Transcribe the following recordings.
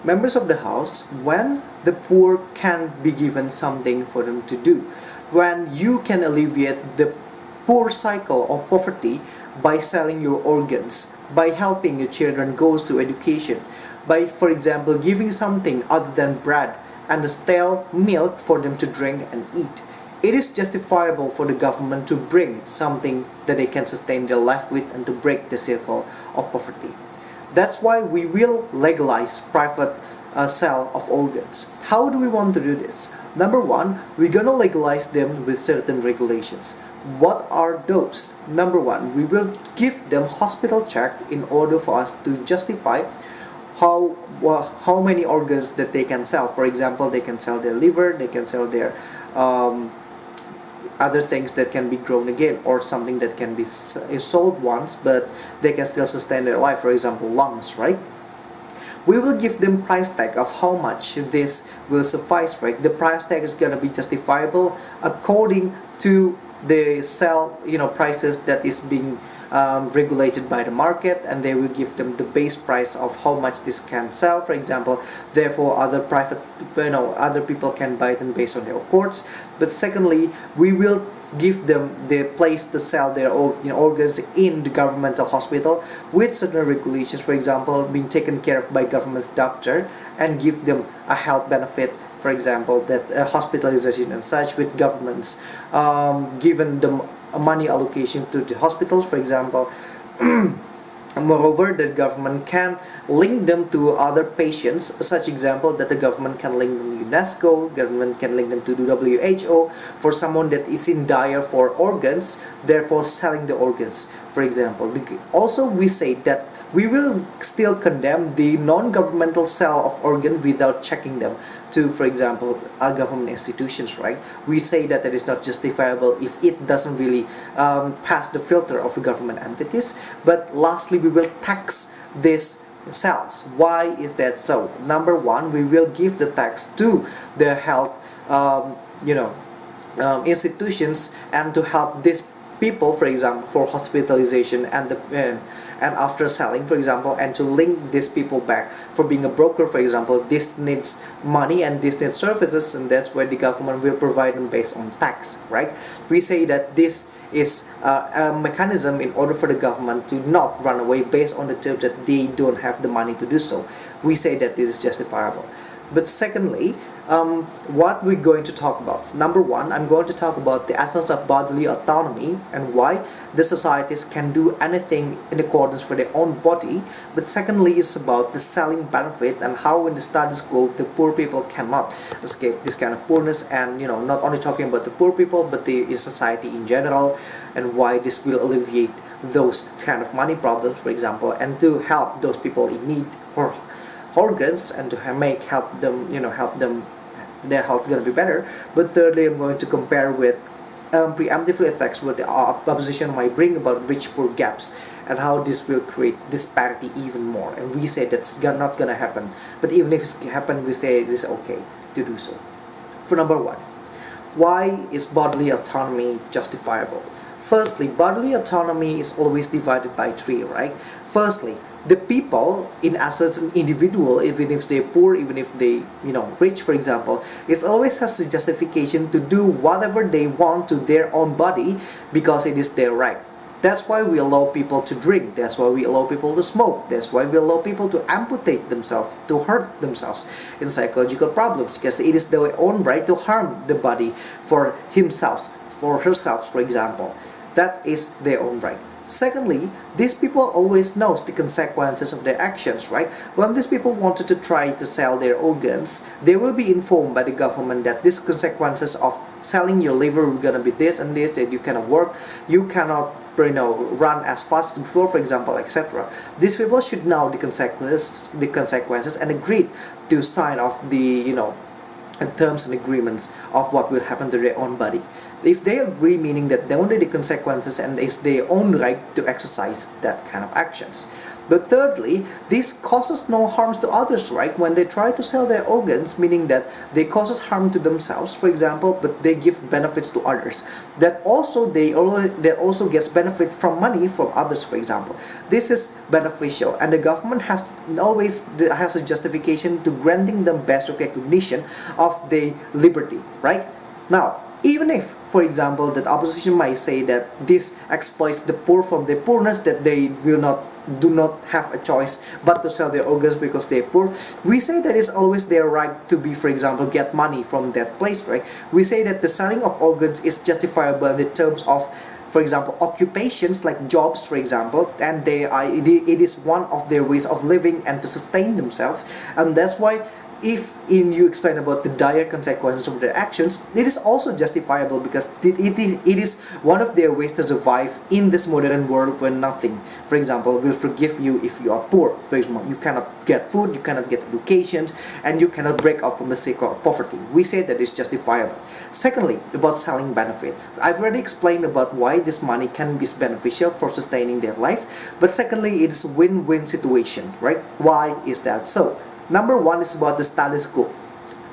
members of the House, when the poor can be given something for them to do, when you can alleviate the poor cycle of poverty by selling your organs, by helping your children go to education, by, for example, giving something other than bread and the stale milk for them to drink and eat. It is justifiable for the government to bring something that they can sustain their life with and to break the circle of poverty. That's why we will legalize private sale of organs. How do we want to do this? Number one, we're gonna legalize them with certain regulations. What are those? Number one, we will give them hospital check in order for us to justify how many organs that they can sell. For example, they can sell their liver, they can sell their other things that can be grown again, or something that can be sold once but they can still sustain their life, for example lungs, right? We will give them price tag of how much this will suffice, right? The price tag is gonna be justifiable according to the sell prices that is being regulated by the market, and they will give them the base price of how much this can sell, for example. Therefore other other people can buy them based on their courts. But secondly, we will give them the place to sell their organs in the governmental hospital with certain regulations, for example being taken care of by government's doctor, and give them a health benefit, for example that hospitalization and such, with governments given them a money allocation to the hospitals, for example. Moreover, the government can link them to other patients, such example that the government can link them to UNESCO, government can link them to the WHO for someone that is in dire for organs, therefore selling the organs, for example. Also, we say that we will still condemn the non-governmental sale of organ without checking them to, for example, government institutions, right? We say that it is not justifiable if it doesn't really pass the filter of the government entities. But lastly, we will tax this cells. Why is that so? Number one, we will give the tax to the health institutions, and to help these people, for example, for hospitalization and after selling, for example, and to link these people back for being a broker, for example. This needs money and this needs services, and that's where the government will provide them based on tax, right? We say that this is a mechanism in order for the government to not run away based on the terms that they don't have the money to do so. We say that this is justifiable. But secondly, what we're going to talk about. Number one, I'm going to talk about the essence of bodily autonomy and why the societies can do anything in accordance with their own body. But secondly, it's about the selling benefit and how in the status quo the poor people cannot escape this kind of poorness, and not only talking about the poor people but the society in general, and why this will alleviate those kind of money problems, for example, and to help those people in need for organs, and to help them their health gonna be better. But thirdly, I'm going to compare with preemptively effects what the opposition might bring about rich poor gaps, and how this will create disparity even more. And we say that's not gonna happen, but even if it's happen, we say it is okay to do so. For number one, why is bodily autonomy justifiable? Firstly, bodily autonomy is always divided by three, right? Firstly, the people, in essence, an individual, even if they're poor, even if they, rich, for example, it always has a justification to do whatever they want to their own body because it is their right. That's why we allow people to drink. That's why we allow people to smoke. That's why we allow people to amputate themselves, to hurt themselves in psychological problems, because it is their own right to harm the body for himself, for herself, for example. That is their own right. Secondly, these people always knows the consequences of their actions, right? When these people wanted to try to sell their organs, they will be informed by the government that these consequences of selling your liver will gonna be this and this, that you cannot work, you cannot run as fast as before, for example, etc. These people should know the consequences and agreed to sign off the terms and agreements of what will happen to their own body. If they agree, meaning that they only the consequences and it's their own right to exercise that kind of actions. But thirdly, this causes no harms to others, right? When they try to sell their organs, meaning that they causes harm to themselves, for example, but they give benefits to others. That also gets benefit from money from others, for example. This is beneficial, and the government always has a justification to granting them best recognition of their liberty, right? Now, even if, for example, that opposition might say that this exploits the poor from their poorness, that they do not have a choice but to sell their organs because they're poor, we say that it's always their right to be, for example, get money from that place, right? We say that the selling of organs is justifiable in the terms of, for example, occupations like jobs, for example, and it is one of their ways of living and to sustain themselves. And that's why if you explain about the dire consequences of their actions, it is also justifiable because it is one of their ways to survive in this modern world where nothing, for example, will forgive you if you are poor. For example, you cannot get food, you cannot get education, and you cannot break out from the cycle of poverty. We say that it's justifiable. Secondly, about selling benefit. I've already explained about why this money can be beneficial for sustaining their life, but secondly, it is a win-win situation, right? Why is that so? Number one is about the status quo.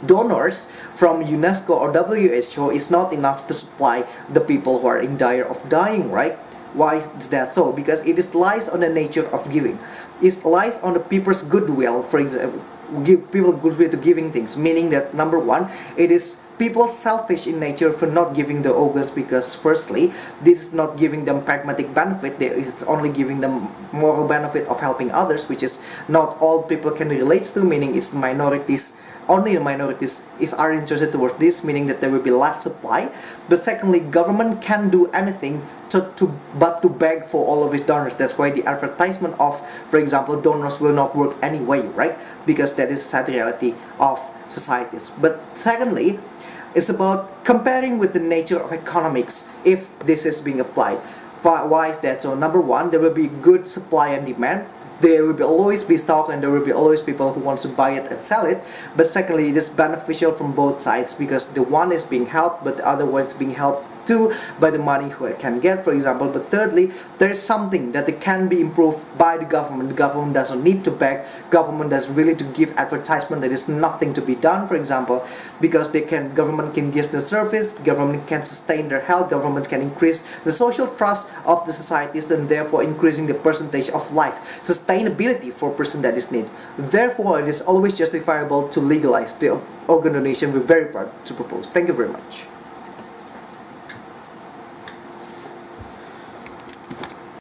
Donors from UNESCO or WHO is not enough to supply the people who are in danger of dying, right? Why is that so? Because it lies on the nature of giving. It lies on the people's goodwill, for example, give people goodwill to giving things, meaning that number one, it is people selfish in nature for not giving the organs because firstly, this is not giving them pragmatic benefit, it's only giving them moral benefit of helping others, which is not all people can relate to, meaning it's minorities. Only the minorities are interested towards this, meaning that there will be less supply. But secondly, government can do anything but to beg for all of these donors. That's why the advertisement of, for example, donors will not work anyway, right? Because that is a sad reality of societies. But secondly, it's about comparing with the nature of economics if this is being applied. Why is that so? Number one, there will be good supply and demand. There will always be stock and there will be always people who want to buy it and sell it. But secondly, it is beneficial from both sides because the one is being helped but the other one is being helped too by the money who can get, for example. But thirdly, there is something that it can be improved by the government. The government doesn't need to beg. Government doesn't really to give advertisement. There is nothing to be done, for example, because government can give the service, government can sustain their health, government can increase the social trust of the societies and therefore increasing the percentage of life sustainability for a person that is need. Therefore, it is always justifiable to legalize the organ donation. We're very proud to propose. Thank you very much.